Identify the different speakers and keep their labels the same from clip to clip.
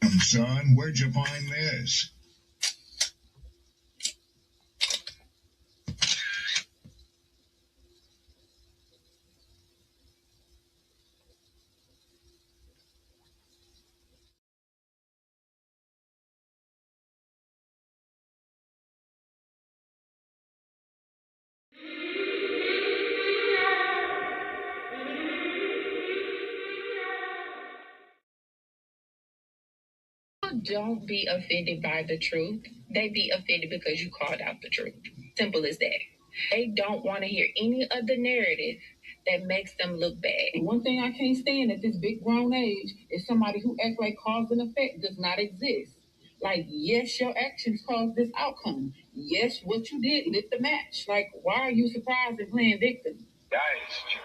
Speaker 1: Son, where'd you find this?
Speaker 2: Don't be offended by the truth. They be offended because you called out the truth. Simple as that. They don't want to hear any other narrative that makes them look bad.
Speaker 3: One thing I can't stand at this big grown age is somebody who acts like cause and effect does not exist. Like, yes, your actions caused this outcome. Yes, what you did lit the match. Like, why are you surprised and playing victim?
Speaker 4: Guys, Chico,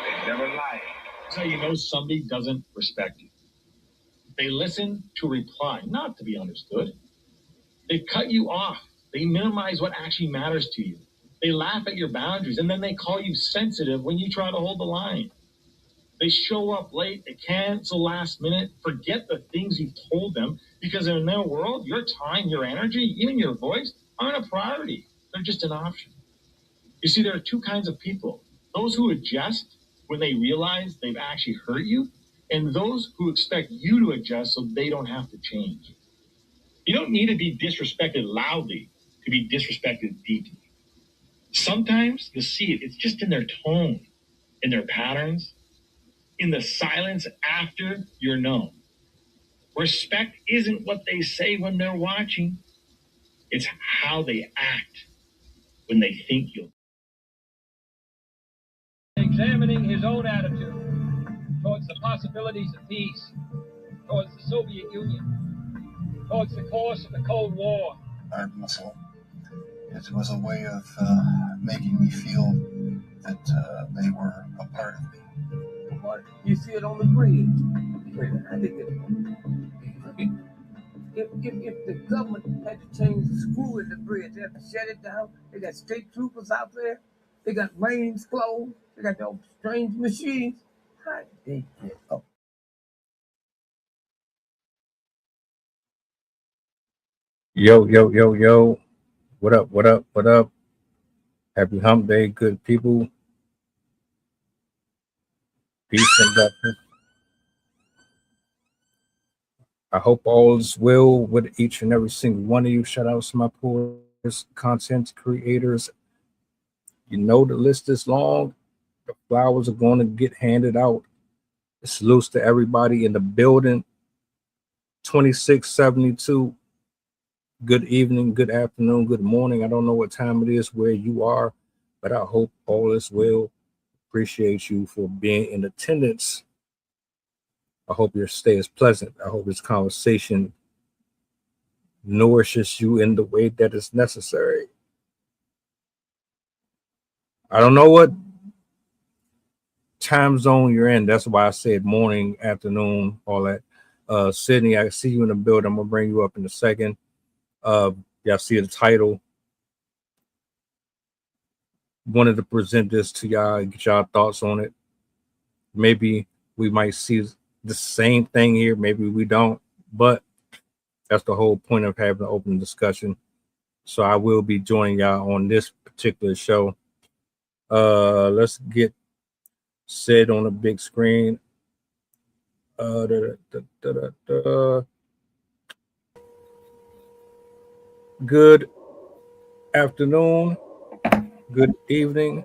Speaker 4: they never lie.
Speaker 5: That's how you know somebody doesn't respect you. They listen to reply, not to be understood. They cut you off. They minimize what actually matters to you. They laugh at your boundaries, and then they call you sensitive when you try to hold the line. They show up late, they cancel last minute, forget the things you've told them, because in their world, your time, your energy, even your voice aren't a priority. They're just an option. You see, there are two kinds of people. Those who adjust when they realize they've actually hurt you, and those who expect you to adjust so they don't have to change. You don't need to be disrespected loudly to be disrespected deeply. Sometimes you'll see it. It's just in their tone, in their patterns, in the silence after you're known. Respect isn't what they say when they're watching. It's how they act when they think you'll.
Speaker 6: Examining his own attitude towards the possibilities of peace, towards the Soviet Union, towards the course of the Cold War.
Speaker 7: Art muscle. It was a way of making me feel that they were a part of me.
Speaker 8: You see it on the bridge. I think if the government had to change the screw in the bridge, they have to shut it down. They got state troopers out there. They got lanes closed. They got those strange machines. How did they get up?
Speaker 9: Yo. What up? Happy hump day, good people. Peace and blessings. I hope all is well with each and every single one of you. Shout out to my poor content creators. You know the list is long. The flowers are going to get handed out. Salutes to everybody in the building. 2672. Good evening, good afternoon, good morning. I don't know what time it is where you are, but I hope all is well. Appreciate you for being in attendance. I hope your stay is pleasant. I hope this conversation nourishes you in the way that is necessary. I don't know what time zone you're in. That's why I said morning, afternoon, all that. Sydney, I see you in the building. I'm going to bring you up in a second. Y'all see the title. Wanted to present this to y'all, get y'all thoughts on it. Maybe we might see the same thing here, maybe we don't, but that's the whole point of having an open discussion. So I will be joining y'all on this particular show. Let's get Sid on the big screen. Good afternoon. Good evening.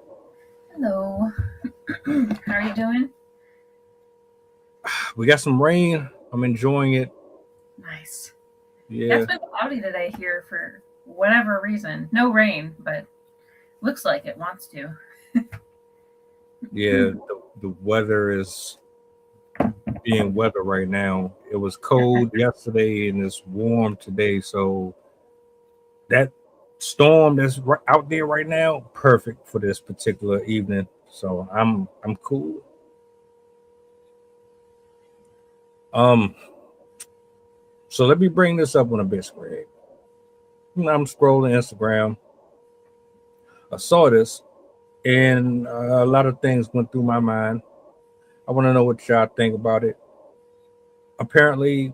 Speaker 10: Hello. How are you doing?
Speaker 9: We got some rain. I'm enjoying it.
Speaker 10: Nice.
Speaker 9: Yeah.
Speaker 10: It's been cloudy today here for whatever reason. No rain, but looks like it wants to.
Speaker 9: Yeah, the weather is being weather right now. It was cold yesterday and it's warm today. So that storm that's out there right now, perfect for this particular evening. So I'm cool. So let me bring this up on a big screen. I'm scrolling Instagram. I saw this and a lot of things went through my mind. I want to know what y'all think about it. Apparently,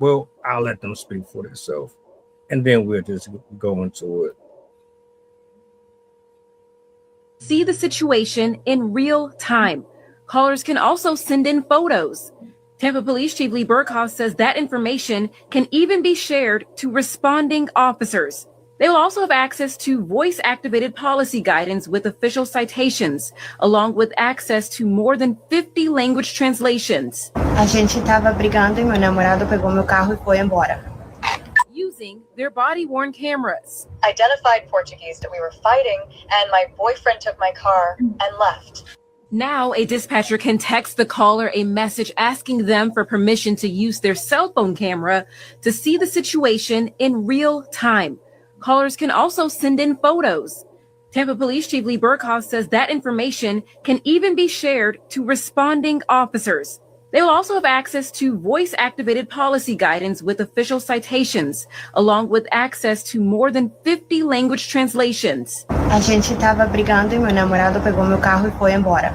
Speaker 9: Well, I'll let them speak for themselves, and then we'll just go into it.
Speaker 11: See the situation in real time. Callers can also send in photos. Tampa Police Chief Lee Burkhoff says that information can even be shared to responding officers. They will also have access to voice-activated policy guidance with official citations, along with access to more than 50 language translations.
Speaker 12: A gente estava brigando e meu namorado pegou meu carro e foi embora.
Speaker 11: Using their body-worn cameras.
Speaker 12: Identified Portuguese that we were fighting, and my boyfriend took my car and left.
Speaker 11: Now a dispatcher can text the caller a message asking them for permission to use their cell phone camera to see the situation in real time. Callers can also send in photos. Tampa Police Chief Lee Burkhoff says that information can even be shared to responding officers. They will also have access to voice-activated policy guidance with official citations, along with access to more than 50 language translations.
Speaker 12: A gente estava brigando e meu namorado pegou meu carro e foi embora.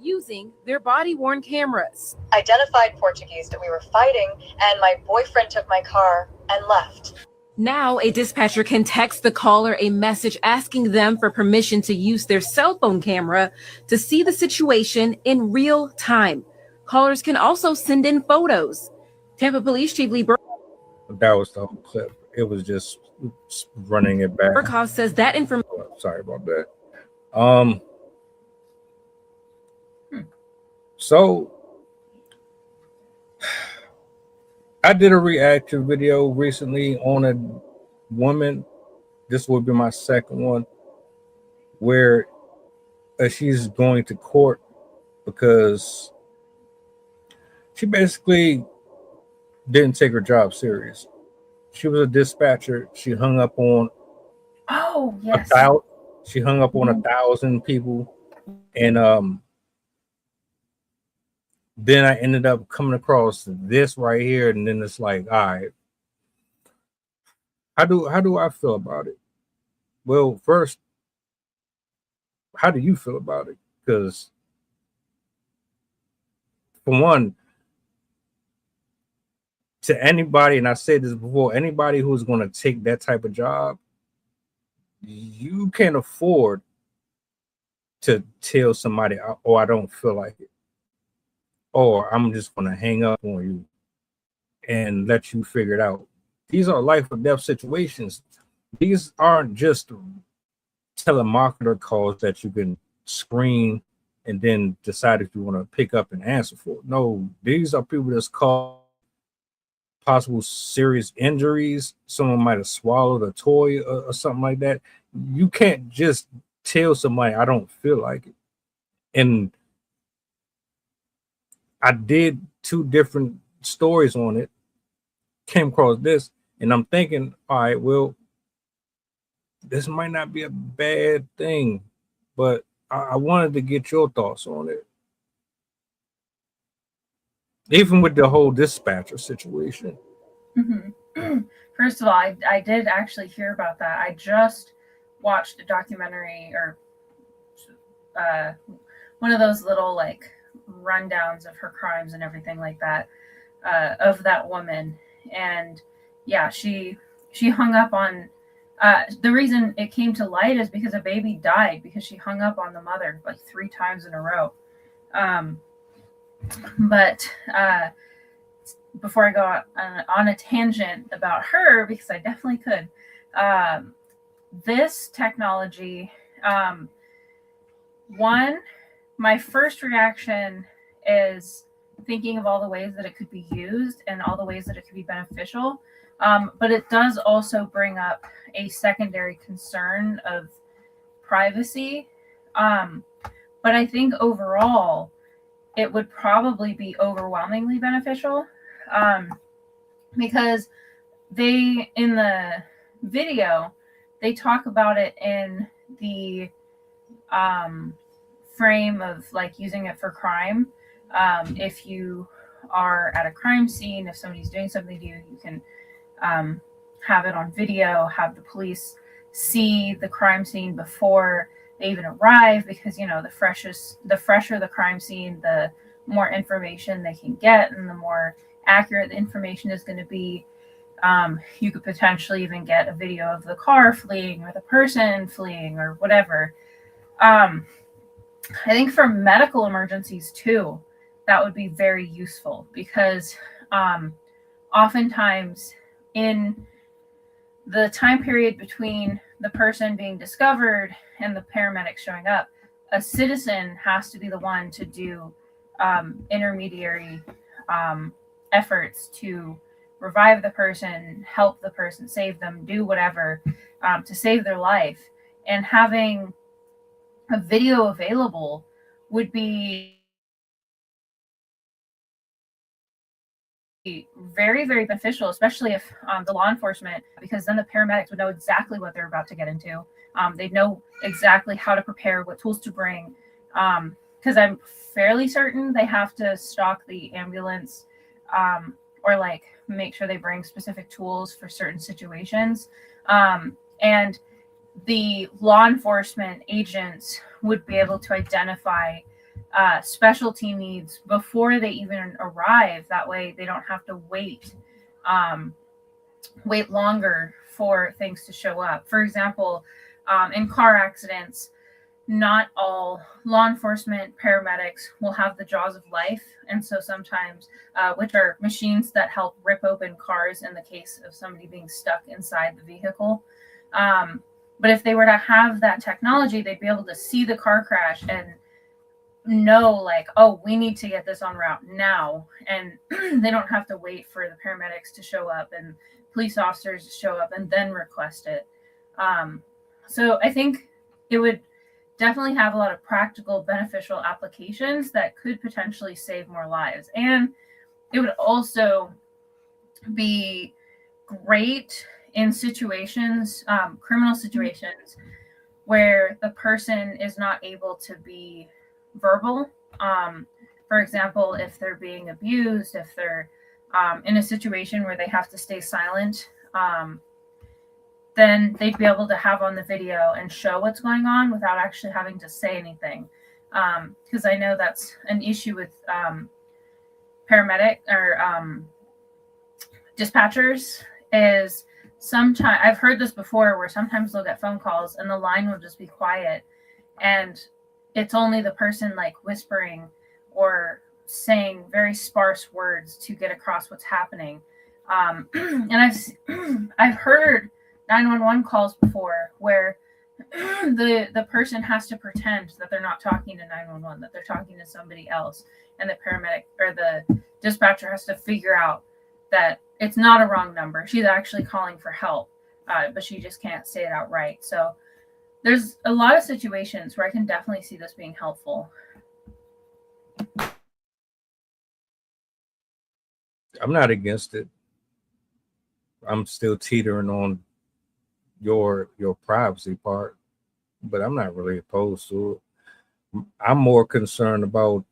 Speaker 11: Using their body-worn cameras.
Speaker 12: Identified Portuguese that we were fighting, and my boyfriend took my car and left.
Speaker 11: Now a dispatcher can text the caller a message asking them for permission to use their cell phone camera to see the situation in real time. Callers can also send in photos. Tampa Police Chief Lee
Speaker 9: That was the whole clip. It was just running it back.
Speaker 11: Burkhoff says that information.
Speaker 9: Oh, sorry about that. So I did a reaction video recently on a woman. This will be my second one, where she's going to court because she basically didn't take her job serious. She was a dispatcher. She hung up on she hung up on 1,000 people, and then I ended up coming across this right here, and then it's like, all right, how do I feel about it? Well, first, how do you feel about it? Because for one, to anybody, and I said this before, anybody who's going to take that type of job, you can't afford to tell somebody, oh, I don't feel like it, or I'm just going to hang up on you and let you figure it out. These are life or death situations. These aren't just telemarketer calls that you can screen and then decide if you want to pick up and answer for. No, these are people that's called possible serious injuries. Someone might have swallowed a toy or something like that. You can't just tell somebody, I don't feel like it. And I did 2 different stories on it, came across this, and I'm thinking, all right, well, this might not be a bad thing, but I wanted to get your thoughts on it. Even with the whole dispatcher situation.
Speaker 10: Mm-hmm. First of all, I did actually hear about that. I just watched a documentary, or one of those little like rundowns of her crimes and everything like that, of that woman. And yeah, she hung up on, the reason it came to light is because a baby died because she hung up on the mother like 3 times in a row. But before I go on a tangent about her, because I definitely could, this technology, my first reaction is thinking of all the ways that it could be used and all the ways that it could be beneficial. But it does also bring up a secondary concern of privacy. But I think overall, it would probably be overwhelmingly beneficial, because in the video, they talk about it in the frame of like using it for crime. If you are at a crime scene, if somebody's doing something to you, you can have it on video, have the police see the crime scene before they even arrive, because the fresher the crime scene, the more information they can get and the more accurate the information is going to be. You could potentially even get a video of the car fleeing or the person fleeing or whatever. I think for medical emergencies too, that would be very useful because oftentimes in the time period between the person being discovered and the paramedics showing up, a citizen has to be the one to do intermediary efforts to revive the person, help the person, save them, do whatever to save their life. And having a video available would be very, very beneficial, especially if the law enforcement, because then the paramedics would know exactly what they're about to get into. They'd know exactly how to prepare, what tools to bring. Because I'm fairly certain they have to stock the ambulance or like make sure they bring specific tools for certain situations. And the law enforcement agents would be able to identify specialty needs before they even arrive. That way they don't have to wait longer for things to show up. For example, in car accidents, not all law enforcement paramedics will have the jaws of life. And so sometimes, which are machines that help rip open cars in the case of somebody being stuck inside the vehicle. But if they were to have that technology, they'd be able to see the car crash and know like, oh, we need to get this on route now. And they don't have to wait for the paramedics to show up and police officers to show up and then request it. So I think it would definitely have a lot of practical, beneficial applications that could potentially save more lives. And it would also be great in situations, criminal situations, where the person is not able to be verbal. For example, if they're being abused, if they're in a situation where they have to stay silent, then they'd be able to have on the video and show what's going on without actually having to say anything. Because I know that's an issue with paramedic or dispatchers is sometimes, I've heard this before, where sometimes they'll get phone calls and the line will just be quiet and it's only the person like whispering or saying very sparse words to get across what's happening. And I've heard 911 calls before where the person has to pretend that they're not talking to 911, that they're talking to somebody else, and the paramedic or the dispatcher has to figure out that it's not a wrong number. She's actually calling for help, but she just can't say it outright. So there's a lot of situations where I can definitely see this being helpful.
Speaker 9: I'm not against it. I'm still teetering on your privacy part, but I'm not really opposed to it. I'm more concerned about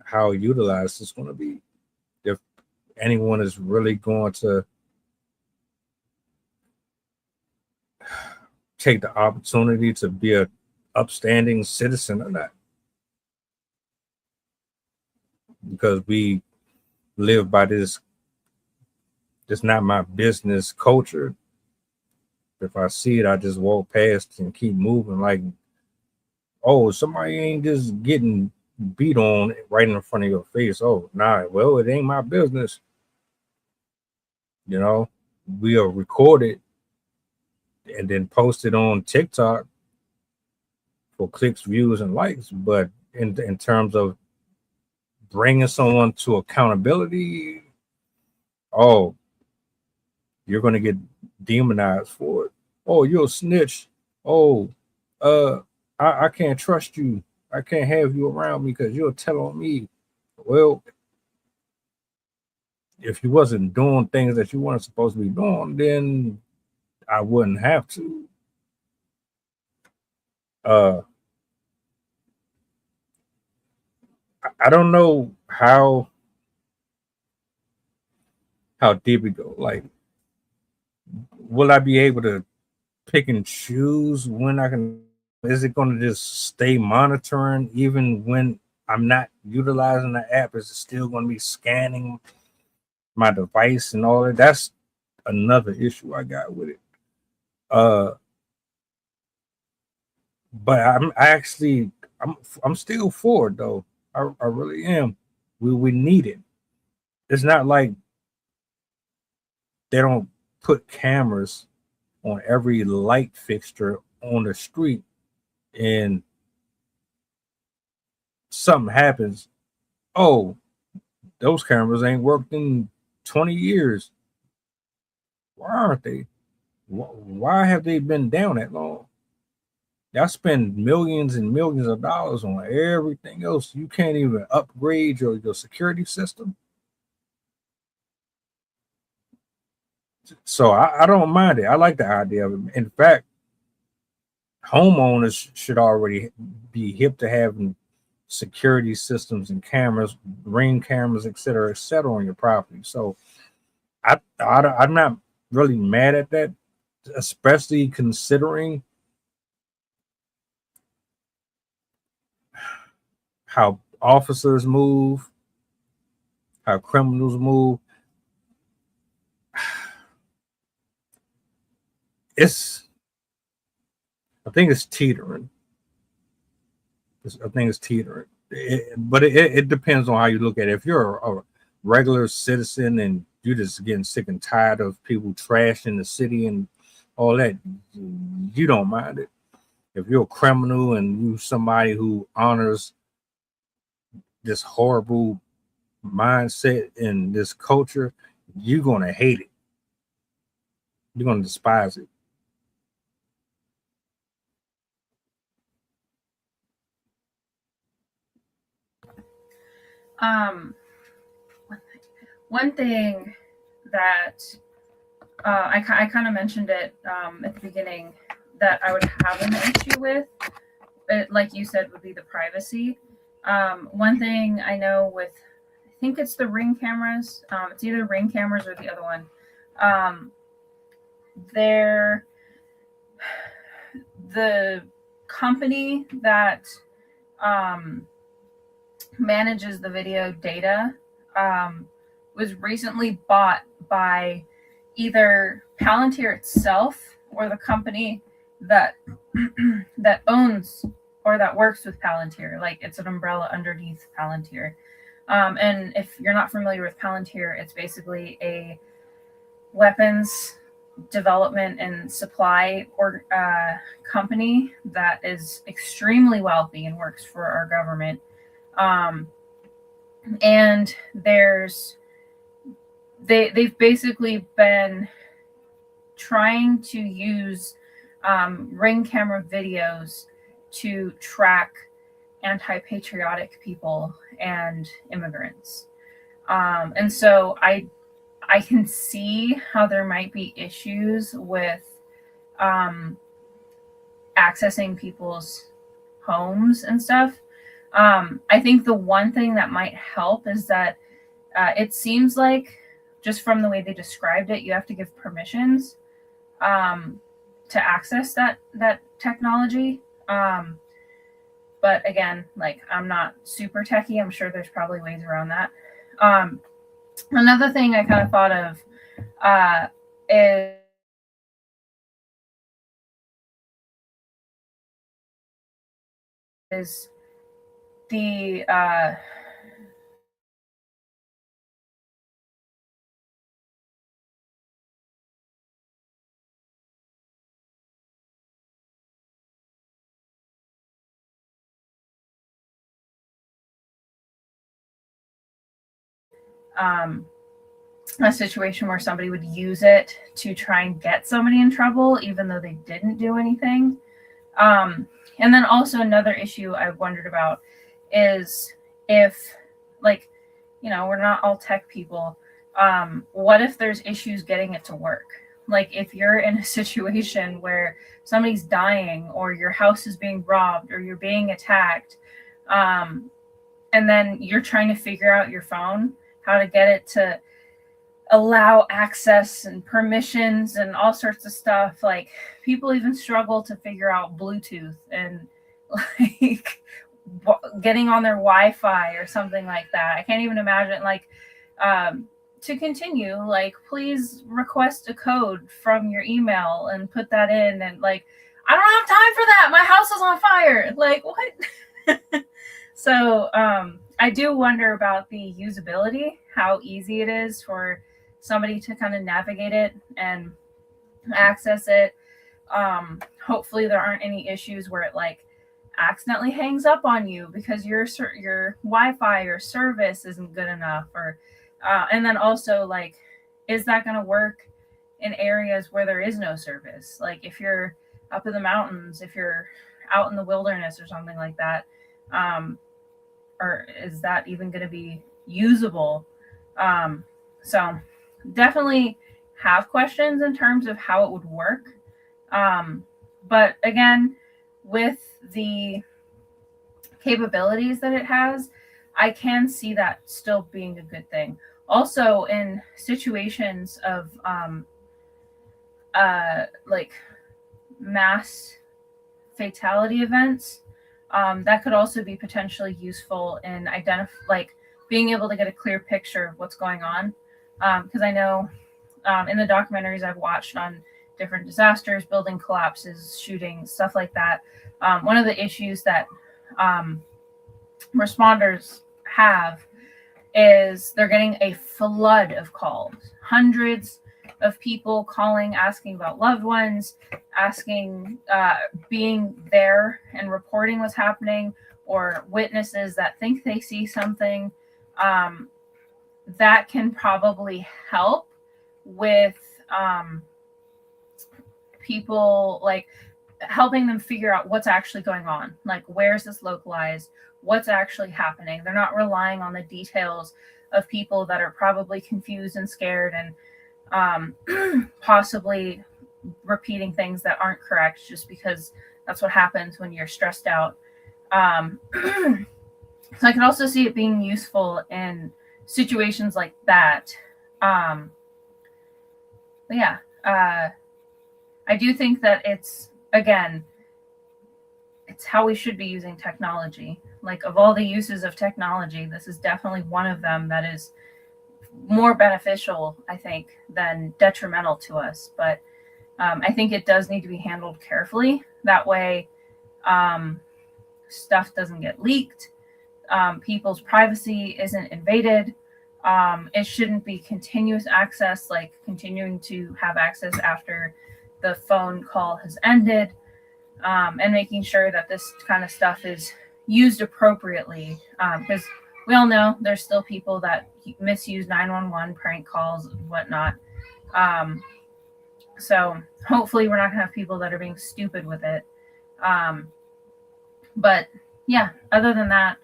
Speaker 9: how utilized it's going to be. If anyone is really going to take the opportunity to be a upstanding citizen or not, because we live by this not my business culture. If I see it, I just walk past and keep moving. Like, oh, somebody ain't just getting beat on right in front of your face. Oh, nah, well, it ain't my business. You know, we are recorded and then posted on TikTok for clicks, views, and likes. But in terms of bringing someone to accountability, oh, you're going to get demonized for it. Oh, you're a snitch. Oh, I can't trust you. I can't have you around me because you'll tell on me. Well, if you wasn't doing things that you weren't supposed to be doing, then I wouldn't have to. I don't know how deep it go. Like, will I be able to pick and choose when I can? Is it going to just stay monitoring even when I'm not utilizing the app? Is it still going to be scanning my device and all that. That's another issue I got with it. But I'm still for it though. I really am. We need it. It's not like they don't put cameras on every light fixture on the street, and something happens. Oh, those cameras ain't worked in 20 years. Why aren't they? Why have they been down that long? Y'all spend millions and millions of dollars on everything else. You can't even upgrade your security system. So I don't mind it. I like the idea of it. In fact, homeowners should already be hip to having security systems and cameras, ring cameras, et cetera, on your property. So I'm not really mad at that, especially considering how officers move, how criminals move. I think it's teetering. But it depends on how you look at it. If you're a regular citizen and you're just getting sick and tired of people trashing the city and all that, you don't mind it. If you're a criminal and you somebody who honors this horrible mindset and this culture, you're gonna hate it. You're gonna despise it.
Speaker 10: One thing that I kind of mentioned it at the beginning that I would have an issue with, it, like you said, would be the privacy. One thing I know with, I think it's the Ring cameras. It's either Ring cameras or the other one. The company that manages the video data was recently bought by either Palantir itself or the company that that owns or that works with Palantir. Like, it's an umbrella underneath Palantir. And if you're not familiar with Palantir, it's basically a weapons development and supply or company that is extremely wealthy and works for our government. And they've basically been trying to use Ring camera videos to track anti-patriotic people and immigrants. And so I can see how there might be issues with accessing people's homes and stuff. I think the one thing that might help is that it seems like, just from the way they described it, you have to give permissions to access that technology. But again, like, I'm not super techie. I'm sure there's probably ways around that. Another thing I kind of thought of is the a situation where somebody would use it to try and get somebody in trouble, even though they didn't do anything. And then also another issue I wondered about is if, like, you know, we're not all tech people. What if there's issues getting it to work? Like, if you're in a situation where somebody's dying or your house is being robbed or you're being attacked, and then you're trying to figure out your phone, how to get it to allow access and permissions and all sorts of stuff. Like, people even struggle to figure out Bluetooth and like getting on their Wi-Fi or something like that. I can't even imagine, like, to continue, like, please request a code from your email and put that in. And like, I don't have time for that. My house is on fire. Like, what? So I do wonder about the usability, how easy it is for somebody to kind of navigate it and access it. Hopefully there aren't any issues where it like accidentally hangs up on you because your Wi-Fi or service isn't good enough, or and then also, like, is that going to work in areas where there is no service? Like if you're up in the mountains, if you're out in the wilderness or something like that, or is that even going to be usable? So definitely have questions in terms of how it would work. But again, with the capabilities that it has, I can see that still being a good thing. Also, in situations of like mass fatality events, that could also be potentially useful in like being able to get a clear picture of what's going on. Because I know in the documentaries I've watched on different disasters, building collapses, shootings, stuff like that, one of the issues that responders have is they're getting a flood of calls, hundreds of people calling, asking about loved ones, asking, being there and reporting what's happening, or witnesses that think they see something. That can probably help with people, like helping them figure out what's actually going on. Like, where's this localized? What's actually happening? They're not relying on the details of people that are probably confused and scared and possibly repeating things that aren't correct just because that's what happens when you're stressed out. So I can also see it being useful in situations like that. But yeah, I do think that it's, again, it's how we should be using technology. Like, of all the uses of technology, this is definitely one of them that is more beneficial, I think, than detrimental to us. But I think it does need to be handled carefully. That way, stuff doesn't get leaked. People's privacy isn't invaded. It shouldn't be continuous access, like continuing to have access after the phone call has ended, and making sure that this kind of stuff is used appropriately. Because we all know there's still people that misuse 911 prank calls and whatnot. So hopefully we're not going to have people that are being stupid with it. But yeah, other than that,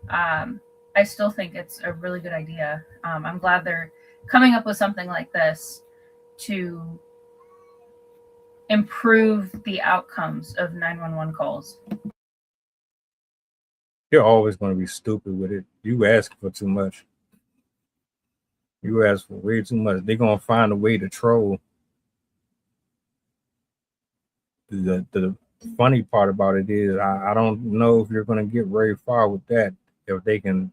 Speaker 10: I still think it's a really good idea. I'm glad they're coming up with something like this to improve the outcomes of 911 calls.
Speaker 9: You're always going to be stupid with it. You ask for too much. You ask for way too much. They're going to find a way to troll. The funny part about it is I don't know if you're going to get very far with that if they can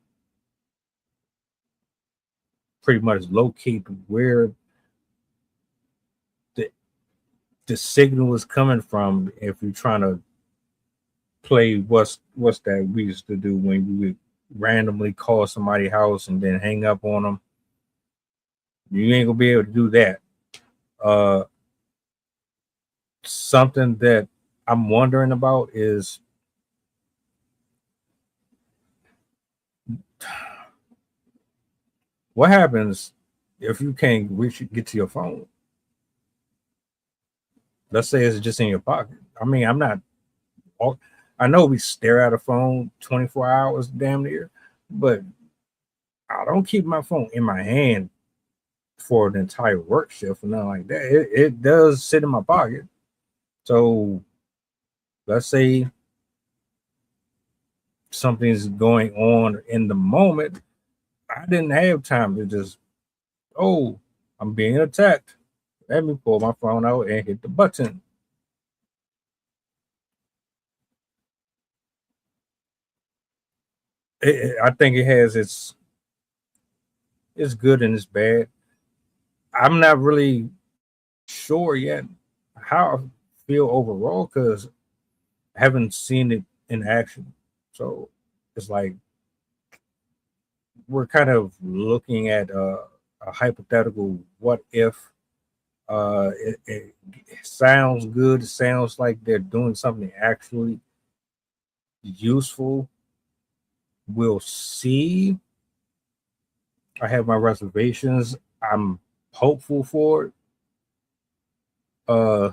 Speaker 9: pretty much locate where the signal is coming from. If you're trying to play what's that we used to do when you would randomly call somebody's house and then hang up on them, you ain't gonna be able to do that. Something that I'm wondering about is what happens if you can't get to your phone. Let's say it's just in your pocket. I mean, I know we stare at a phone 24 hours damn near, but I don't keep my phone in my hand for an entire work shift or nothing like that. It does sit in my pocket. So let's say something's going on in the moment. I didn't have time to just, oh, I'm being attacked. Let me pull my phone out and hit the button. I think it has its good and its bad. I'm not really sure yet how I feel overall because I haven't seen it in action. So it's like we're kind of looking at a hypothetical what if. It sounds good. It sounds like they're doing something actually useful. We'll see. I have my reservations. I'm hopeful for it. Uh,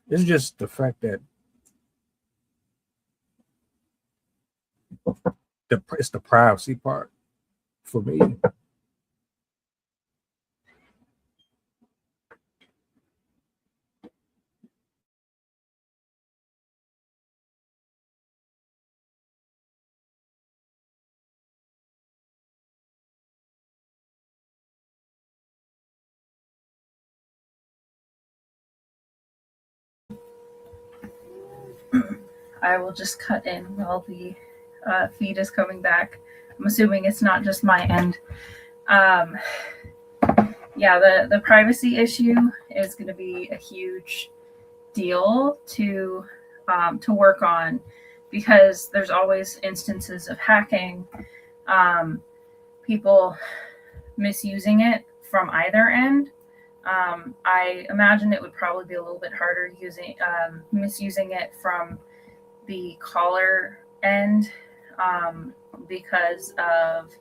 Speaker 9: it's just the fact that it's the privacy part for me.
Speaker 10: I will just cut in while the feed is coming back. I'm assuming it's not just my end. Um, yeah, the privacy issue is going to be a huge deal to work on because there's always instances of hacking, people misusing it from either end. I imagine it would probably be a little bit harder misusing it from the caller end because of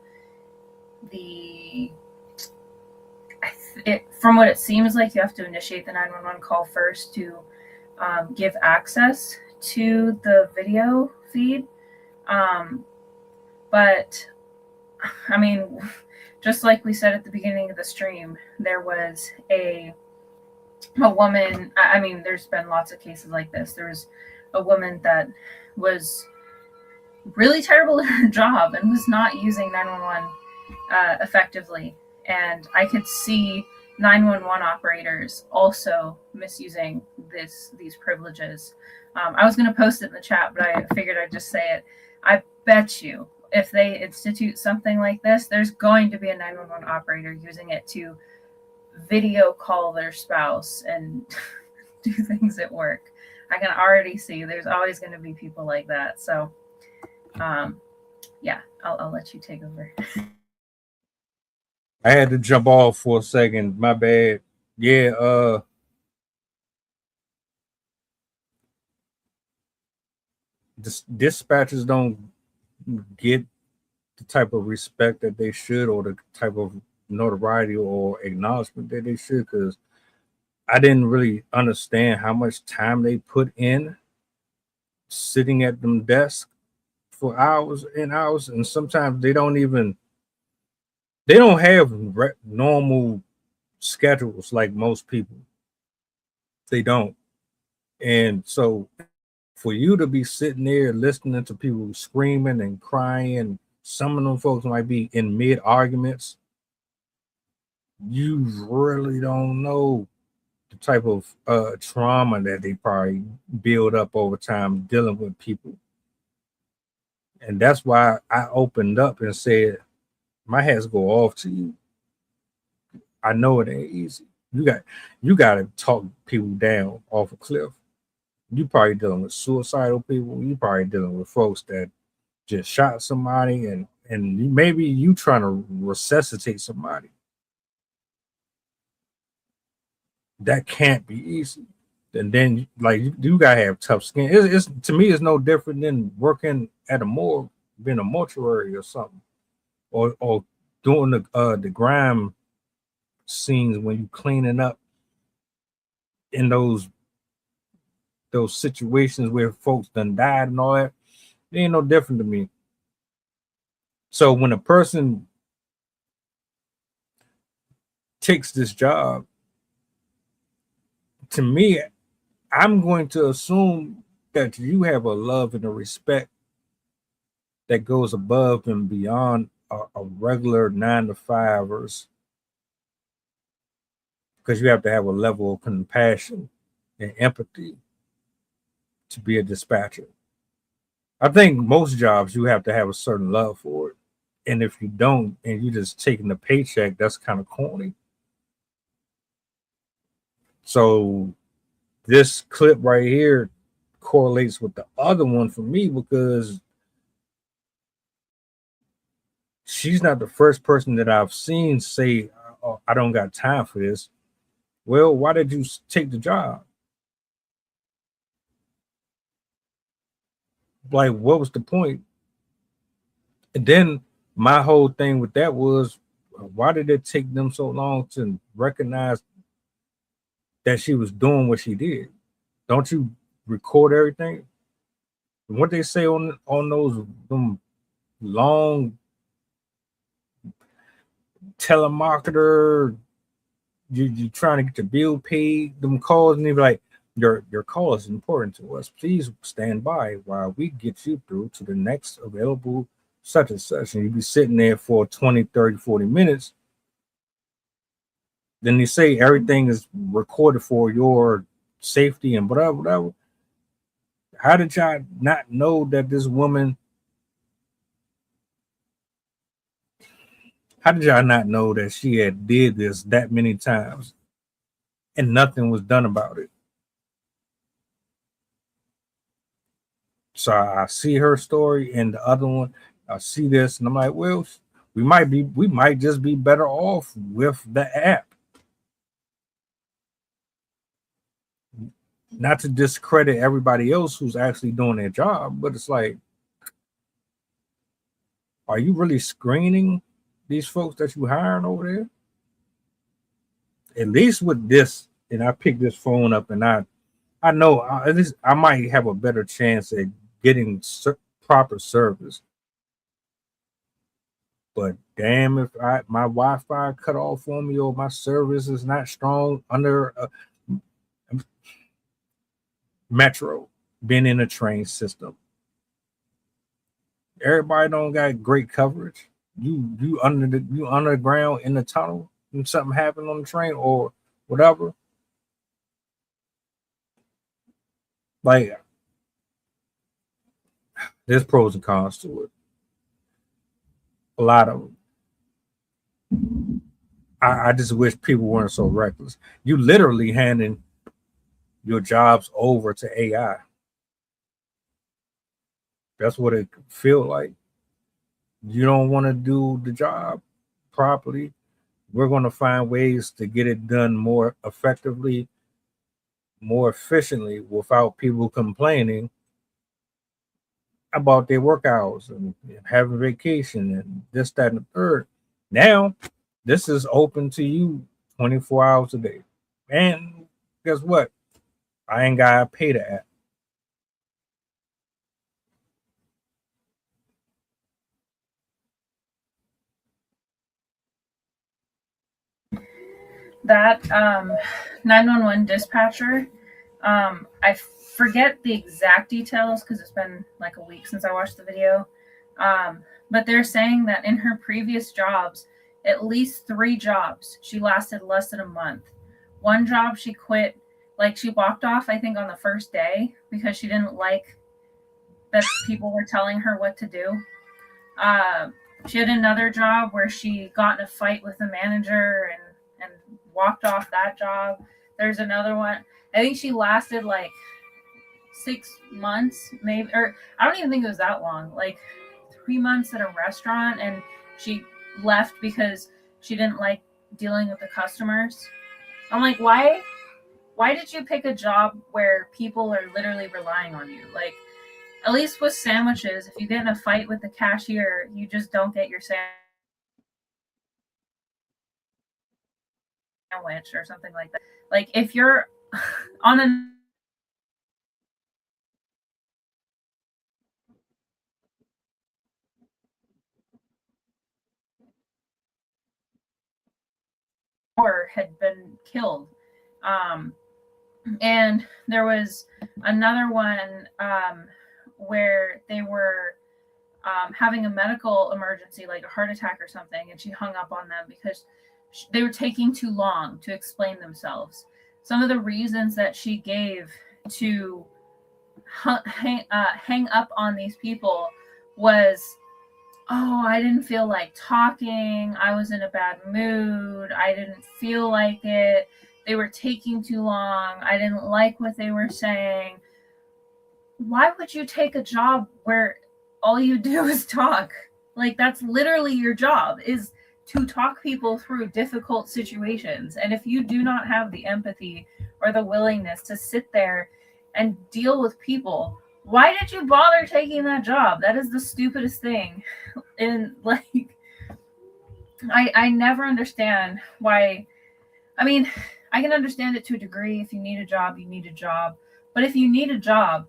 Speaker 10: from what it seems like you have to initiate the 911 call first to give access to the video feed. But I mean, just like we said at the beginning of the stream, there was a woman. I mean, there's been lots of cases like this. There was a woman that was really terrible at her job and was not using 911 effectively. And I could see 911 operators also misusing these privileges. I was going to post it in the chat, but I figured I'd just say it. I bet you if they institute something like this, there's going to be a 911 operator using it to video call their spouse and do things at work. I can already see there's always going to be people like that. So, yeah, I'll let you take over.
Speaker 9: I had to jump off for a second. My bad. Yeah, dispatchers don't get the type of respect that they should or the type of notoriety or acknowledgement that they should because I didn't really understand how much time they put in sitting at them desks for hours and hours, and sometimes they don't have normal schedules like most people. They don't, and so for you to be sitting there listening to people screaming and crying, some of them folks might be in mid arguments. You really don't know the type of trauma that they probably build up over time dealing with people. And that's why I opened up and said, my hats go off to you. I know it ain't easy. You got to talk people down off a cliff. You probably dealing with suicidal people. You probably dealing with folks that just shot somebody, and maybe you trying to resuscitate somebody. That can't be easy. And then like you gotta have tough skin. It's to me, it's no different than working at a morgue, being a mortuary or something, or doing the grime scenes when you cleaning up in those situations where folks done died and all that. It ain't no different to me. So when a person takes this job, to me, I'm going to assume that you have a love and a respect that goes above and beyond a regular 9 to 5ers, because you have to have a level of compassion and empathy to be a dispatcher. I think most jobs you have to have a certain love for it. And if you don't, and you just taking the paycheck, that's kind of corny. So this clip right here correlates with the other one for me because she's not the first person that I've seen say, oh, I don't got time for this. Well, why did you take the job? Like, what was the point? And then my whole thing with that was, why did it take them so long to recognize that she was doing what she did? Don't you record everything? What they say on those them long telemarketer, you trying to get your bill paid, them calls, and they be like, your call is important to us. Please stand by while we get you through to the next available such and such. And you be sitting there for 20, 30, 40 minutes. Then they say everything is recorded for your safety and whatever. How did y'all not know that this woman? How did y'all not know that she had did this that many times and nothing was done about it? So I see her story and the other one. I see this and I'm like, well, we might just be better off with the app. Not to discredit everybody else who's actually doing their job, but it's like, are you really screening these folks that you hiring over there? At least with this, and I picked this phone up, and I know at least I might have a better chance at getting proper service. But damn, if my Wi-Fi cut off on me or my service is not strong under Metro, being in a train system, everybody don't got great coverage. You underground in the tunnel and something happened on the train or whatever. Like, there's pros and cons to it. A lot of them. I just wish people weren't so reckless. You literally handing your jobs over to AI. That's what it feels like. You don't want to do the job properly. We're going to find ways to get it done more effectively, more efficiently, without people complaining about their work hours and having vacation and this, that, and the third. Now, this is open to you 24 hours a day. And guess what? I ain't got to pay the app.
Speaker 10: That 911 dispatcher, I forget the exact details because it's been like a week since I watched the video. But they're saying that in her previous jobs, at least 3 jobs, she lasted less than a month. One job she quit, like she walked off, I think, on the first day because she didn't like that people were telling her what to do. She had another job where she got in a fight with the manager and walked off that job. There's another one. I think she lasted like 6 months, maybe, or I don't even think it was that long, like 3 months at a restaurant, and she left because she didn't like dealing with the customers. I'm like, why did you pick a job where people are literally relying on you? Like, at least with sandwiches, if you get in a fight with the cashier, you just don't get your sandwich or something like that. Like, if you're on a or had been killed. And there was another one where they were having a medical emergency, like a heart attack or something, and she hung up on them because they were taking too long to explain themselves. Some of the reasons that she gave to hang up on these people was oh, I didn't feel like talking. I was in a bad mood. I didn't feel like it. They were taking too long. I didn't like what they were saying. Why would you take a job where all you do is talk? Like, that's literally your job, is to talk people through difficult situations. And if you do not have the empathy or the willingness to sit there and deal with people, why did you bother taking that job? That is the stupidest thing. And like, I never understand why. I mean, I can understand it to a degree. If you need a job, you need a job. But if you need a job,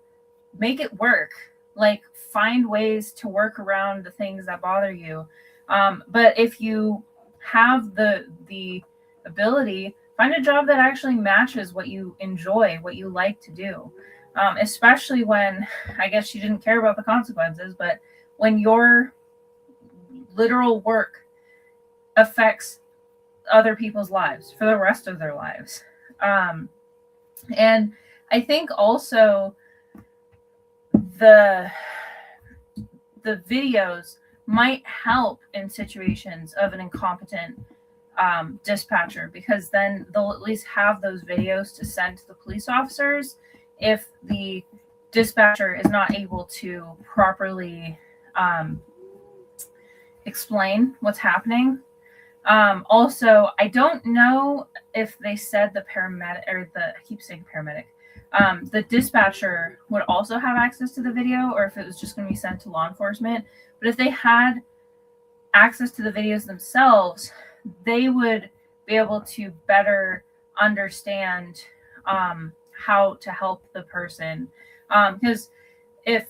Speaker 10: make it work. Like, find ways to work around the things that bother you. But if you have the ability, find a job that actually matches what you enjoy, what you like to do. Especially when, I guess she didn't care about the consequences, but when your literal work affects other people's lives for the rest of their lives. And I think also the videos might help in situations of an incompetent dispatcher, because then they'll at least have those videos to send to the police officers if the dispatcher is not able to properly explain what's happening. Also, I don't know if they said the paramedic, or I keep saying paramedic, the dispatcher would also have access to the video, or if it was just going to be sent to law enforcement. But if they had access to the videos themselves, they would be able to better understand how to help the person. Because if,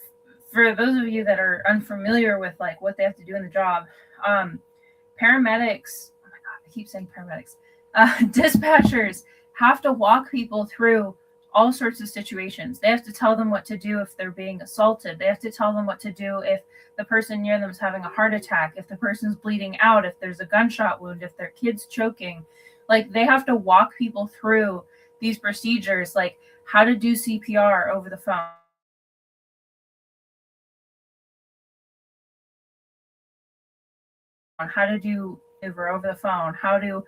Speaker 10: for those of you that are unfamiliar with like what they have to do in the job, paramedics, oh my God, I keep saying paramedics, dispatchers have to walk people through all sorts of situations. They have to tell them what to do if they're being assaulted. They have to tell them what to do if the person near them is having a heart attack, if the person's bleeding out, if there's a gunshot wound, if their kid's choking. Like, they have to walk people through these procedures, like how to do CPR over the phone, how to do Uber over the phone, how to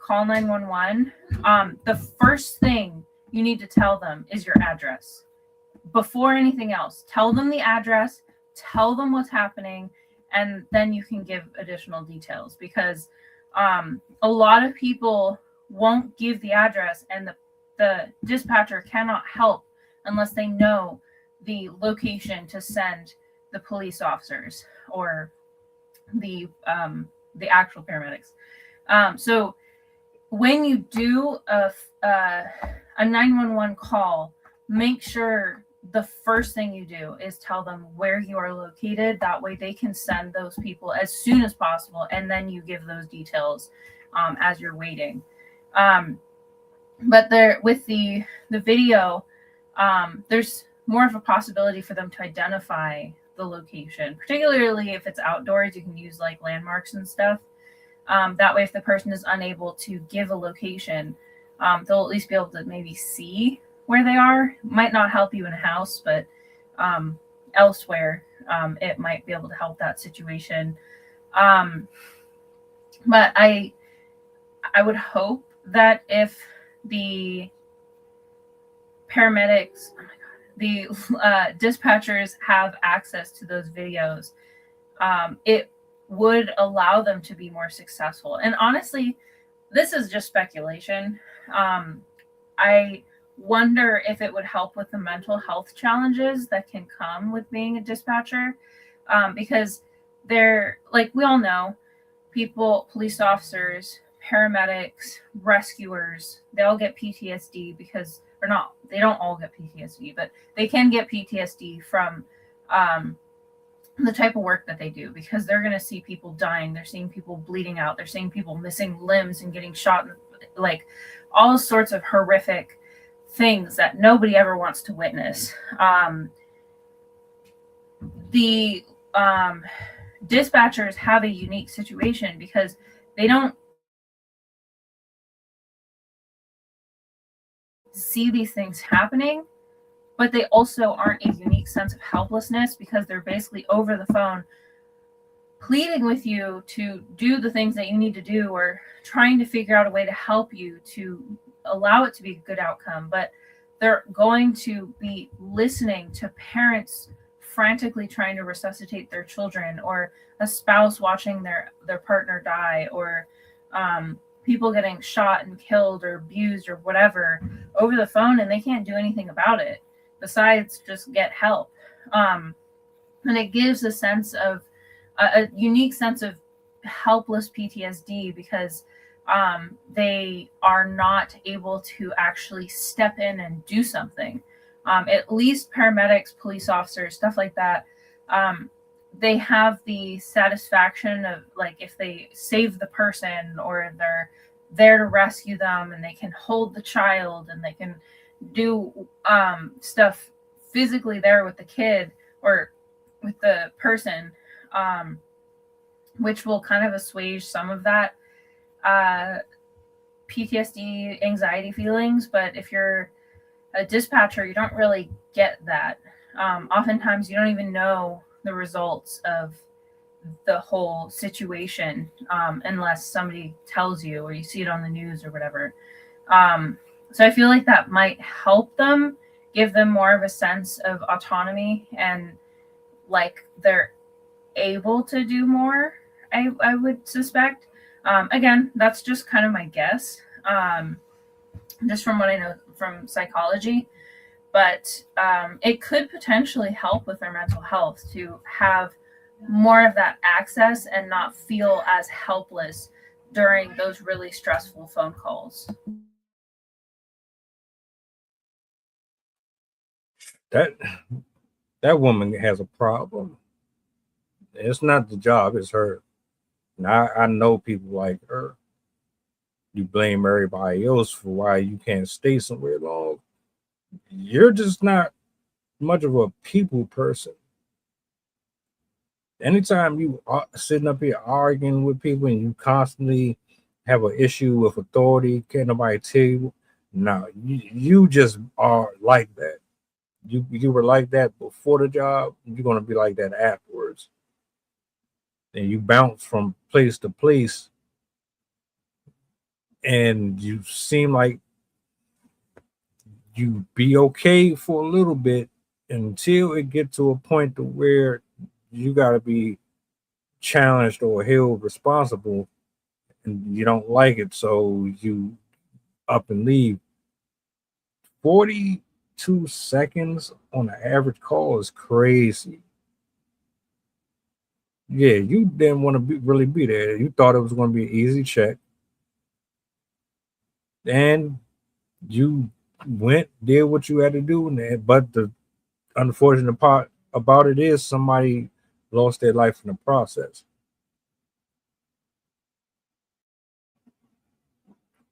Speaker 10: call 911. The first thing you need to tell them is your address. Before anything else, tell them the address, tell them what's happening, and then you can give additional details, because a lot of people won't give the address, and the dispatcher cannot help unless they know the location to send the police officers or the actual paramedics. So when you do a 911 call, make sure the first thing you do is tell them where you are located. That way they can send those people as soon as possible, and then you give those details as you're waiting. But there, with the video, there's more of a possibility for them to identify the location, particularly if it's outdoors. You can use like landmarks and stuff. That way, if the person is unable to give a location, they'll at least be able to maybe see where they are. Might not help you in a house, but elsewhere, it might be able to help that situation. But I would hope that if the paramedics, oh my God, the dispatchers have access to those videos, it would allow them to be more successful. And honestly, this is just speculation. I wonder if it would help with the mental health challenges that can come with being a dispatcher, because they're, like, we all know, people, police officers, paramedics, rescuers, they all get PTSD because, or not, they don't all get PTSD, but they can get PTSD from the type of work that they do, because they're going to see people dying, they're seeing people bleeding out, they're seeing people missing limbs and getting shot, like all sorts of horrific things that nobody ever wants to witness. The dispatchers have a unique situation because they don't see these things happening, but they also aren't a unique sense of helplessness because they're basically over the phone pleading with you to do the things that you need to do or trying to figure out a way to help you to allow it to be a good outcome. But they're going to be listening to parents frantically trying to resuscitate their children, or a spouse watching their partner die, or people getting shot and killed or abused or whatever over the phone, and they can't do anything about it besides just get help. And it gives a sense of a unique sense of helpless PTSD because they are not able to actually step in and do something. At least paramedics, police officers, stuff like that, they have the satisfaction of, like, if they save the person or they're there to rescue them and they can hold the child and they can do stuff physically there with the kid or with the person, which will kind of assuage some of that PTSD anxiety feelings. But if you're a dispatcher, you don't really get that. Oftentimes you don't even know the results of the whole situation unless somebody tells you or you see it on the news or whatever. So I feel like that might help them, give them more of a sense of autonomy and like they're able to do more, I would suspect. Again, that's just kind of my guess, just from what I know from psychology. But it could potentially help with their mental health to have more of that access and not feel as helpless during those really stressful phone calls.
Speaker 9: That woman has a problem. It's not the job, it's her. Now I know people like her. You blame everybody else for why you can't stay somewhere long. You're just not much of a people person. Anytime you are sitting up here arguing with people and you constantly have an issue with authority, can't nobody tell you. No, you just are like that. You were like that before the job. You're gonna be like that afterwards. And you bounce from place to place, and you seem like you be okay for a little bit until it get to a point to where you got to be challenged or held responsible, and you don't like it, so you up and leave. 42 seconds on an average call is crazy. Yeah, you didn't want to really be there. You thought it was going to be an easy check, and you went, did what you had to do. But the unfortunate part about it is somebody lost their life in the process.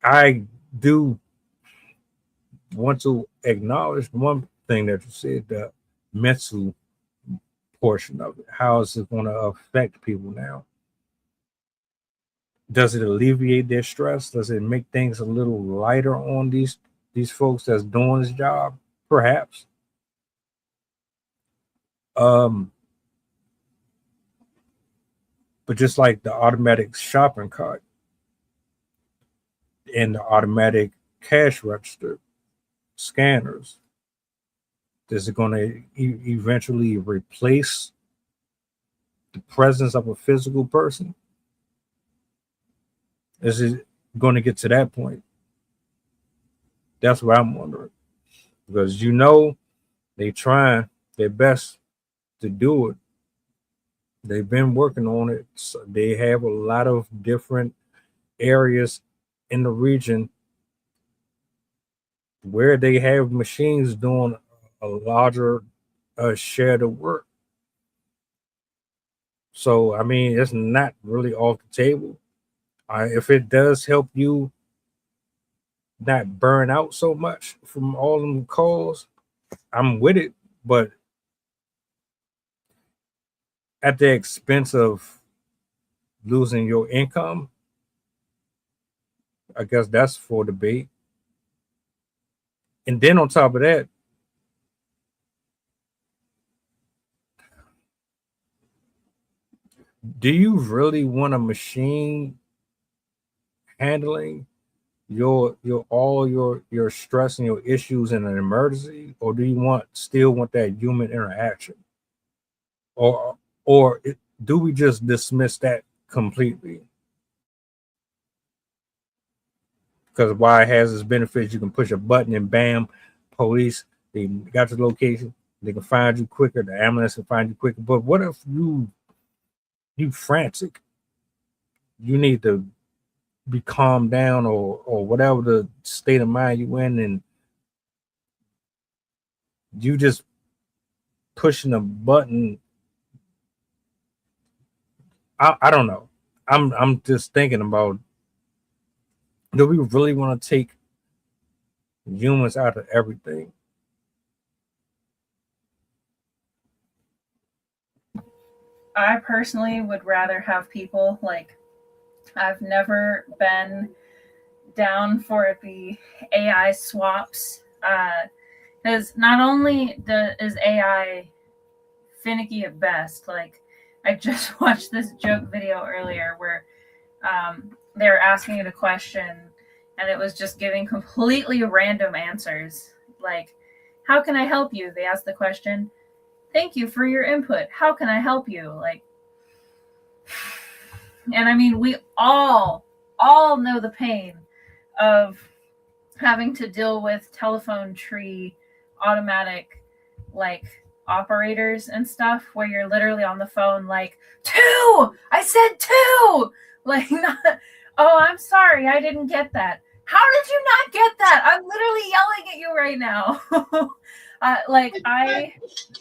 Speaker 9: I do want to acknowledge one thing that you said, the mental portion of it. How is it going to affect people now? Does it alleviate their stress? Does it make things a little lighter on these folks that's doing this job? Perhaps. Um, but just like the automatic shopping cart and the automatic cash register scanners, is it going to eventually replace the presence of a physical person? Is it going to get to that point? That's what I'm wondering. Because they trying their best to do it. They've been working on it. So they have a lot of different areas in the region where they have machines doing a larger share of the work. So, I mean, it's not really off the table. If it does help you not burn out so much from all them calls, I'm with it, but at the expense of losing your income, I guess that's for debate. And then on top of that, do you really want a machine handling your all your stress and your issues in an emergency, or do you still want that human interaction, or do we just dismiss that completely? Because while it has its benefits, you can push a button and bam, police, they got your location, they can find you quicker, the ambulance can find you quicker. But what if you frantic, you need to be calmed down, or whatever the state of mind you in, and you just pushing a button. I don't know. I'm just thinking about, do we really want to take humans out of everything?
Speaker 10: I personally would rather have people. Like, I've never been down for the AI swaps, because not only is AI finicky at best, like I just watched this joke video earlier where they were asking it a question and it was just giving completely random answers. Like, how can I help you? They asked the question. Thank you for your input. How can I help you? Like, and I mean, we all know the pain of having to deal with telephone tree automatic like operators and stuff where you're literally on the phone like, two, I said two, like, not, oh, I'm sorry, I didn't get that. How did you not get that? I'm literally yelling at you right now.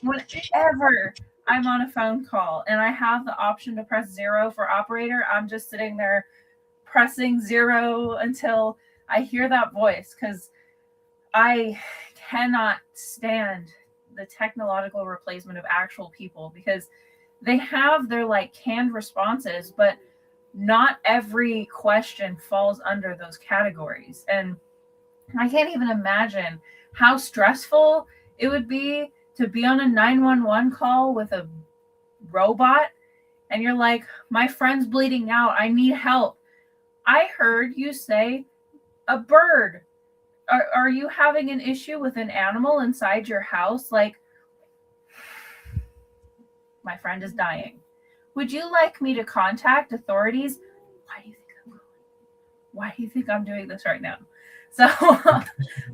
Speaker 10: Whenever I'm on a phone call and I have the option to press 0 for operator, I'm just sitting there pressing 0 until I hear that voice, because I cannot stand the technological replacement of actual people, because they have their like canned responses, but not every question falls under those categories. And I can't even imagine how stressful it would be to be on a 911 call with a robot and you're like, my friend's bleeding out, I need help. I heard you say a bird. Are you having an issue with an animal inside your house? Like, my friend is dying. Would you like me to contact authorities? Why do you think I'm going? Why do you think I'm doing this right now? So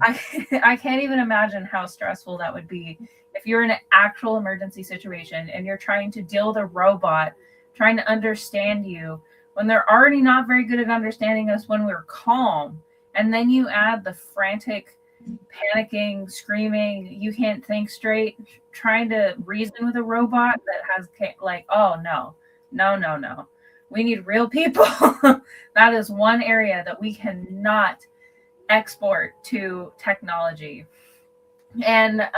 Speaker 10: I can't even imagine how stressful that would be if you're in an actual emergency situation and you're trying to deal with a robot, trying to understand you when they're already not very good at understanding us when we're calm. And then you add the frantic, panicking, screaming, you can't think straight, trying to reason with a robot that has like, oh no. We need real people. That is one area that we cannot export to technology. And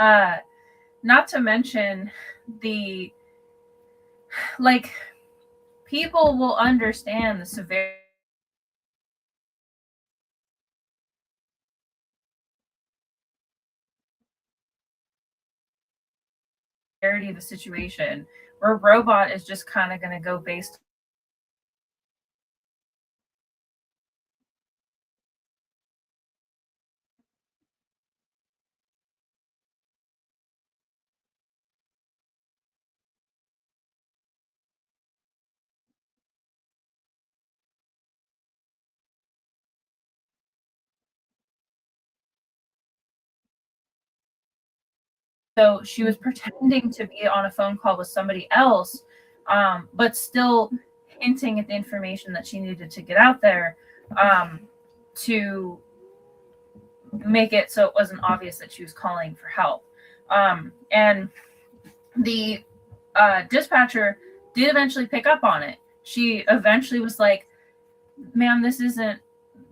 Speaker 10: not to mention the, like, people will understand the severity of the situation, where a robot is just kind of going to go based. So she was pretending to be on a phone call with somebody else, but still hinting at the information that she needed to get out there, to make it so it wasn't obvious that she was calling for help. And the dispatcher did eventually pick up on it. She eventually was like, ma'am, this isn't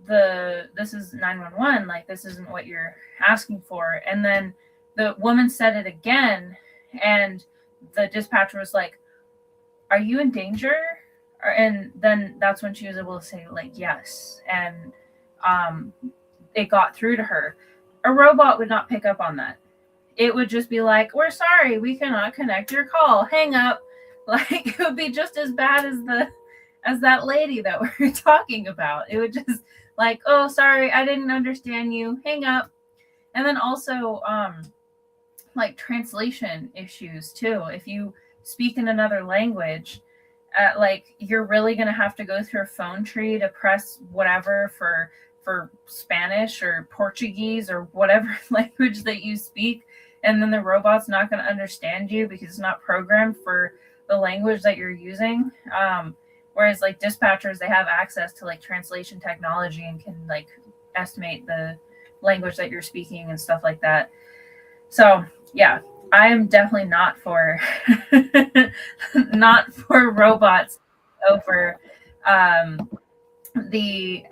Speaker 10: this is 911, like this isn't what you're asking for. And then the woman said it again, and the dispatcher was like, are you in danger? And then that's when she was able to say, like, yes. And it got through to her. A robot would not pick up on that. It would just be like, we're sorry, we cannot connect your call, hang up. Like, it would be just as bad as that lady that we were talking about. It would just like, oh, sorry, I didn't understand you, hang up. And then also like translation issues too. If you speak in another language, like you're really going to have to go through a phone tree to press whatever for Spanish or Portuguese or whatever language that you speak, and then the robot's not going to understand you because it's not programmed for the language that you're using. Whereas like dispatchers, they have access to like translation technology and can like estimate the language that you're speaking and stuff like that. So yeah, I am definitely not for not for robots over the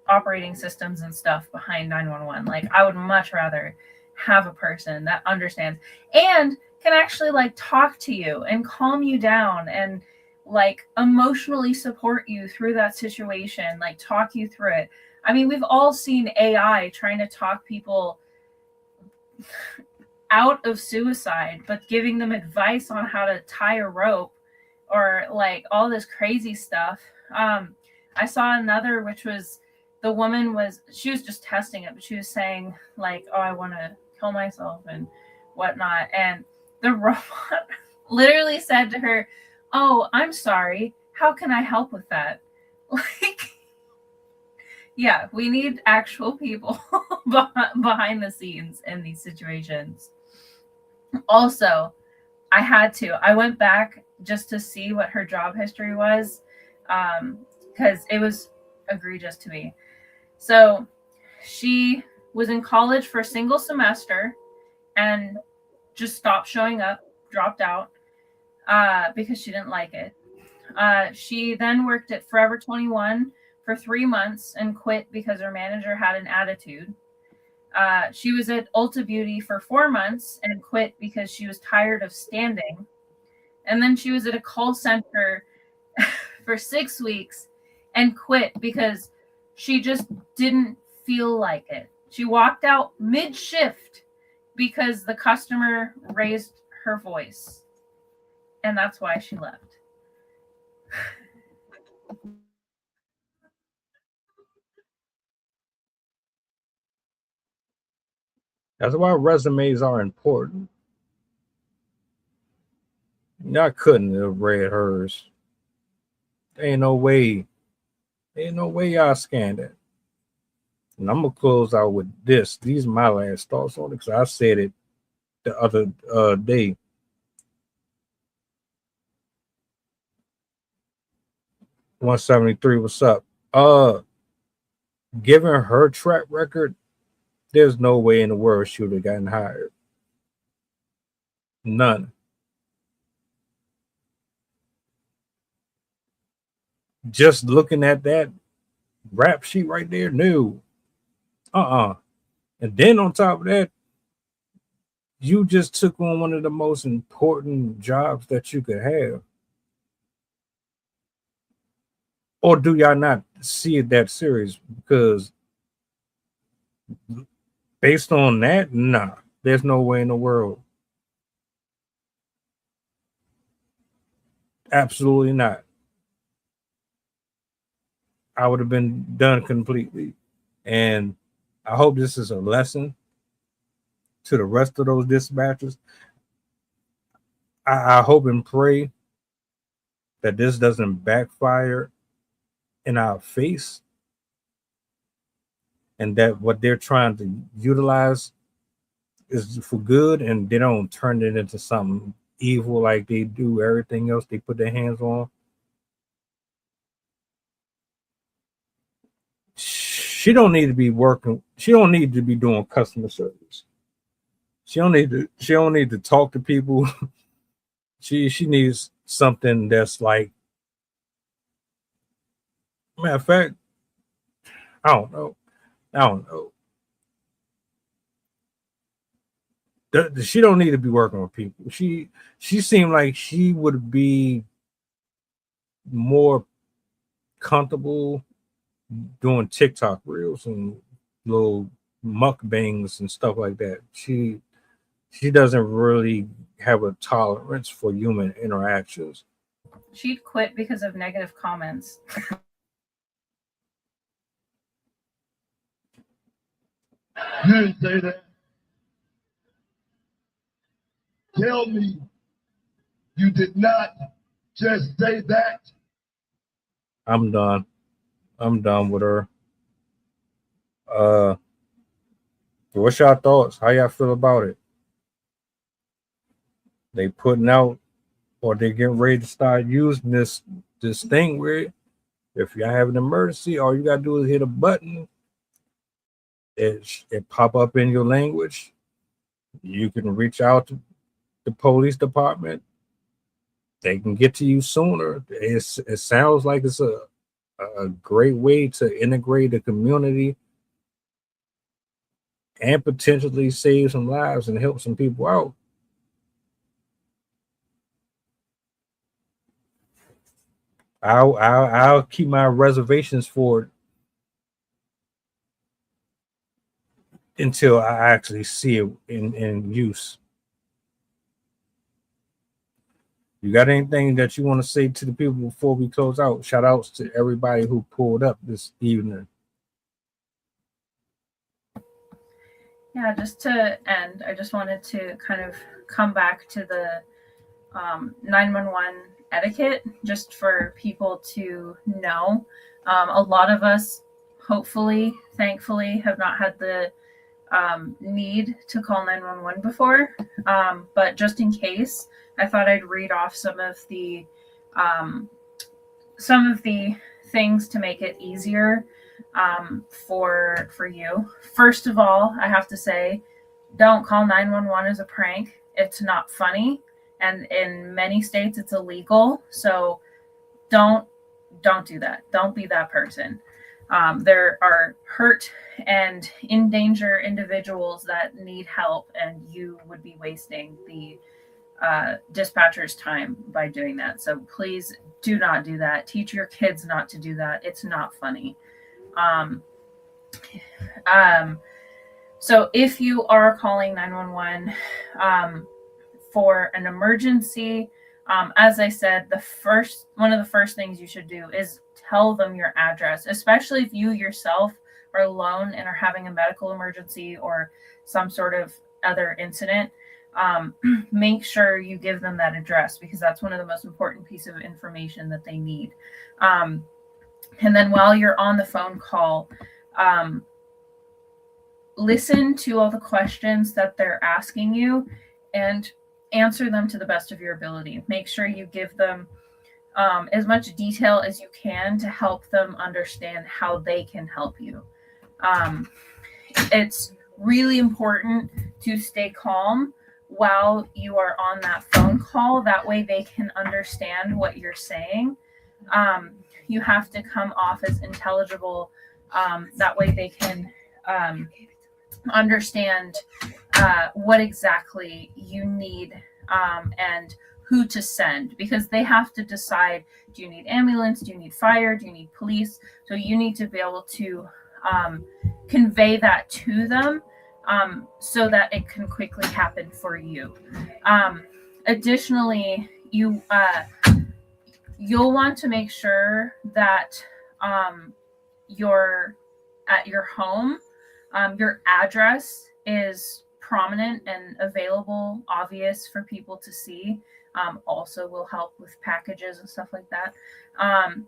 Speaker 10: operating systems and stuff behind 911. Like, I would much rather have a person that understands and can actually like talk to you and calm you down and like emotionally support you through that situation, like talk you through it. I mean, we've all seen AI trying to talk people out of suicide, but giving them advice on how to tie a rope or like all this crazy stuff. I saw another, which was the woman she was just testing it, but she was saying like, oh, I want to kill myself and whatnot. And the robot literally said to her, oh, I'm sorry, how can I help with that? Like, yeah, we need actual people behind the scenes in these situations. Also, I went back just to see what her job history was, because it was egregious to me. So she was in college for a single semester and just stopped showing up, dropped out, because she didn't like it. She then worked at Forever 21 for 3 months and quit because her manager had an attitude. She was at Ulta Beauty for 4 months and quit because she was tired of standing. And then she was at a call center for 6 weeks and quit because she just didn't feel like it. She walked out mid-shift because the customer raised her voice. And that's why she left.
Speaker 9: That's why resumes are important. Y'all couldn't have read hers. Ain't no way y'all scanned it. And I'm gonna close out with this. These are my last thoughts on it because I said it the other day. $173, what's up? Given her track record, there's no way in the world she would have gotten hired. None. Just looking at that rap sheet right there, no. And then on top of that, you just took on one of the most important jobs that you could have. Or do y'all not see it that serious? Because based on that, nah, there's no way in the world. Absolutely not. I would have been done completely. And I hope this is a lesson to the rest of those dispatchers. I hope and pray that this doesn't backfire in our face and that what they're trying to utilize is for good and they don't turn it into something evil like they do everything else they put their hands on. She don't need to be working. She don't need to be doing customer service. She don't need to talk to people. She needs something that's like Matter of fact, I don't know. I don't know. She don't need to be working with people. She seemed like she would be more comfortable doing TikTok reels and little mukbangs and stuff like that. She doesn't really have a tolerance for human interactions.
Speaker 10: She'd quit because of negative comments.
Speaker 13: You didn't say that. Tell me you did not just say that.
Speaker 9: I'm done. I'm done with her. Uh, what's y'all thoughts? How y'all feel about it? They putting out, or they getting ready to start using this thing where if you have an emergency, all you gotta do is hit a button. It pop up in your language. You can reach out to the police department. They can get to you sooner. It sounds like it's a great way to integrate the community and potentially save some lives and help some people out. I'll keep my reservations for it until I actually see it in use. You got anything that you want to say to the people before we close out? Shout outs to everybody who pulled up this evening.
Speaker 10: Yeah, just to end, I just wanted to kind of come back to the 911 etiquette, just for people to know. A lot of us, hopefully, thankfully, have not had the need to call 911 before. But just in case, I thought I'd read off some of the things to make it easier for you. First of all, I have to say, don't call 911 as a prank. It's not funny, and in many states it's illegal. So don't do that. Don't be that person. There are hurt and in danger individuals that need help, and you would be wasting the dispatcher's time by doing that. So please do not do that. Teach your kids not to do that. It's not funny. So if you are calling 911 for an emergency, as I said, one of the first things you should do is tell them your address, especially if you yourself are alone and are having a medical emergency or some sort of other incident. Make sure you give them that address, because that's one of the most important pieces of information that they need. And then while you're on the phone call, listen to all the questions that they're asking you and answer them to the best of your ability. Make sure you give them as much detail as you can to help them understand how they can help you. It's really important to stay calm while you are on that phone call. That way they can understand what you're saying. You have to come off as intelligible. That way they can understand what exactly you need and who to send, because they have to decide, do you need ambulance, do you need fire, do you need police? So you need to be able to convey that to them so that it can quickly happen for you. Additionally, you'll want to make sure that you're at your home, your address is prominent and available, obvious for people to see. Also will help with packages and stuff like that.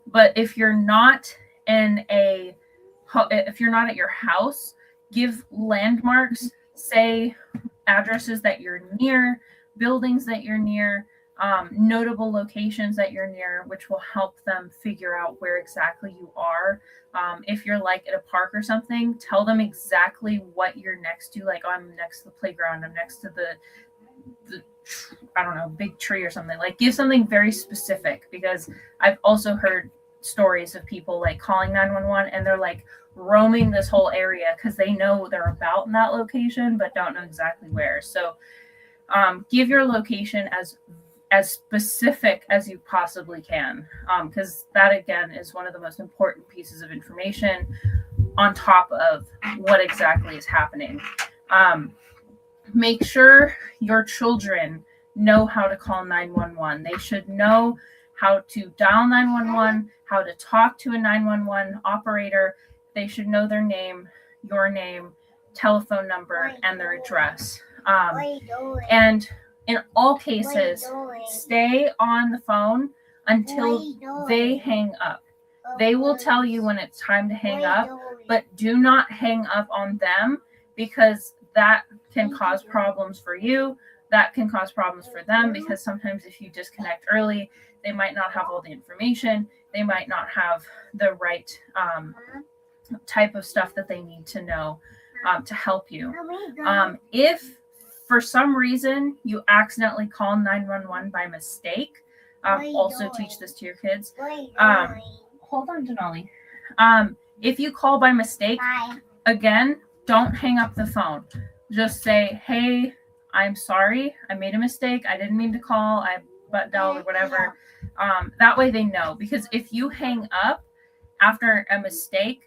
Speaker 10: But if you're not if you're not at your house, give landmarks, say addresses that you're near, buildings that you're near, notable locations that you're near, which will help them figure out where exactly you are. If you're like at a park or something, tell them exactly what you're next to. Like, oh, I'm next to the playground, I'm next to the I don't know, big tree or something. Like, give something very specific, because I've also heard stories of people like calling 911 and they're like roaming this whole area because they know they're about in that location but don't know exactly where. So give your location as specific as you possibly can, because that again is one of the most important pieces of information on top of what exactly is happening. Make sure your children know how to call 911. They should know how to dial 911, how to talk to a 911 operator. They should know their name, your name, telephone number, and their address. And in all cases, stay on the phone until they hang up. They will tell you when it's time to hang up, but do not hang up on them, because that can cause problems for you. That can cause problems for them, because sometimes if you disconnect early, they might not have all the information. They might not have the right type of stuff that they need to know to help you. If for some reason you accidentally call 911 by mistake, also teach this to your kids. Hold on, Denali. If you call by mistake, again, don't hang up the phone. Just say, hey, I'm sorry. I made a mistake. I didn't mean to call. I butt dialed or whatever. That way they know. Because if you hang up after a mistake,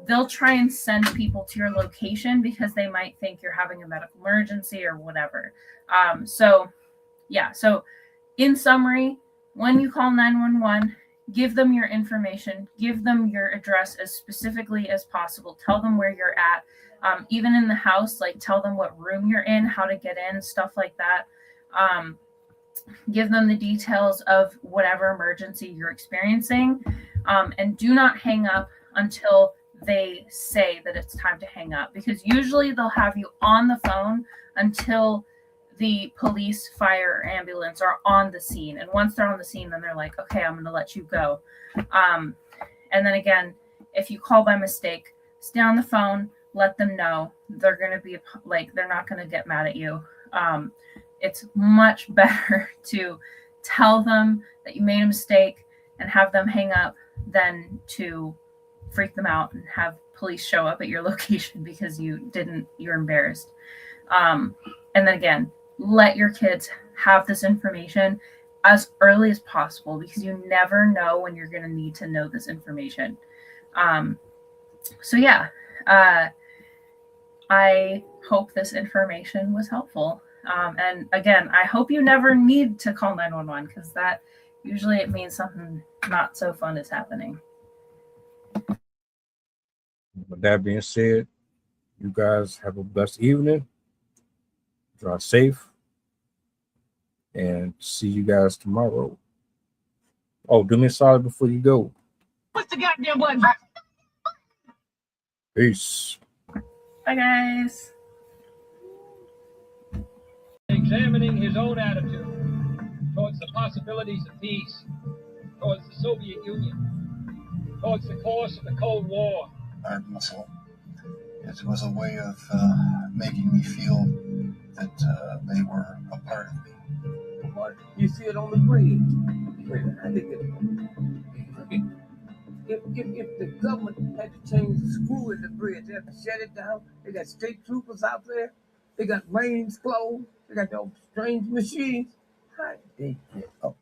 Speaker 10: they'll try and send people to your location because they might think you're having a medical emergency or whatever. So in summary, when you call 911, give them your information, give them your address as specifically as possible. Tell them where you're at. Even in the house, like tell them what room you're in, how to get in, stuff like that. Give them the details of whatever emergency you're experiencing. And do not hang up until they say that it's time to hang up, because usually they'll have you on the phone until the police, fire, or ambulance are on the scene. And once they're on the scene, then they're like, okay, I'm going to let you go. And then again, if you call by mistake, stay on the phone, let them know. They're going to be like, they're not going to get mad at you. It's much better to tell them that you made a mistake and have them hang up than to freak them out and have police show up at your location because you're embarrassed. And then again, let your kids have this information as early as possible, because you never know when you're going to need to know this information. I hope this information was helpful. And again, I hope you never need to call 911, because that usually it means something not so fun is happening.
Speaker 9: With that being said, you guys have a blessed evening. Drive safe. And see you guys tomorrow. Oh, do me a solid before you go.
Speaker 6: What's the goddamn button?
Speaker 9: Peace.
Speaker 10: Bye, guys.
Speaker 6: Examining his own attitude towards the possibilities of peace, towards the Soviet Union, towards the course of the Cold War.
Speaker 7: Art muscle. It was a way of making me feel that they were a part of me.
Speaker 8: You see it on the bridge. If the government had to change the screw in the bridge, they have to shut it down. They got state troopers out there. They got plain clothes. They got those strange machines. How did they get up